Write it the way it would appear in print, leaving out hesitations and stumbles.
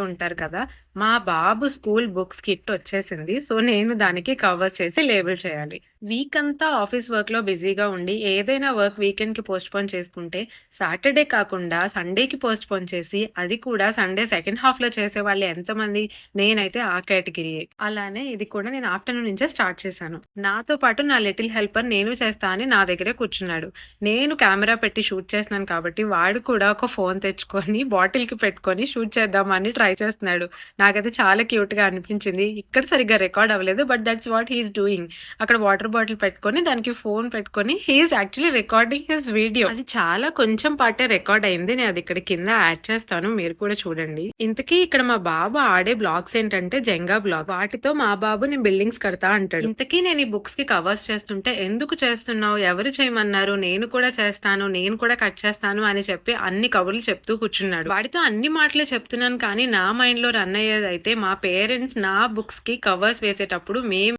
ఉంటారు కదా! మా బాబు స్కూల్ బుక్స్ కిట్ వచ్చేసింది. సో, నేను దానికి కవర్స్ చేసి లేబుల్ చేయాలి. వీకంతా ఆఫీస్ వర్క్‌లో బిజీగా ఉండి ఏదైనా వర్క్ వీకెండ్‌కి పోస్ట్‌పోన్ చేసుకుంటే, సాటర్‌డే కాకుండా సండేకి పోస్ట్‌పోన్ చేసి, అది కూడా సండే సెకండ్ హాఫ్‌లో చేసేవాళ్ళు ఎంతమంది? నేనైతే ఆ కేటగిరీయే. అలానే ఇది కూడా నేను ఆఫ్టర్‌నూన్ నుంచే స్టార్ట్ చేశాను. నాతో పాటు నా లిటిల్ హెల్పర్ నేను చేస్తా అని నా దగ్గరే కూర్చున్నాడు. నేను కెమెరా పెట్టి షూట్ చేస్తున్నాను కాబట్టి, వాడు కూడా ఒక ఫోన్ తెచ్చుకొని బాటిల్‌కి పెట్టుకొని షూట్ చేద్దామని ట్రై చేస్తున్నాడు. నాకైతే చాలా క్యూట్‌గా అనిపించింది. ఇక్కడ సరిగ్గా రికార్డ్ అవ్వలేదు. But that's what he is doing. అక్కడ వాటర్ బాటిల్ పెట్టుకొని, దానికి ఫోన్ పెట్టుకొని he is actually recording his video. అది చాలా కొంచెం పార్టే రికార్డ్ అయింది. నేను అది ఇక్కడ కింద యాడ్ చేస్తాను. మీరు కూడా చూడండి. ఇంతకీ ఇక్కడ మా బాబు ఆడే బ్లాగ్స్ ఏంటంటే జెంగా బ్లాగ్స్. వాటితో మా బాబు నేను బిల్డింగ్స్ కడతా అంటాడు. ఇంతకీ నేను ఈ బుక్స్ కి కవర్స్ చేస్తుంటే ఎందుకు చేస్తున్నావు? ఎవరు చేయమన్నారు? నేను కూడా చేస్తాను. నేను కూడా కట్ చేస్తాను అని చెప్పి అన్ని కబుర్లు చెప్తూ కూర్చున్నాడు. వాడితో అన్ని మాటలే చెప్తున్నాను కానీ నా మైండ్ లో రన్ అయ్యేదైతే మా పేరెంట్స్ నా బుక్స్ కి కవర్స్ వేసేటప్పుడు మేము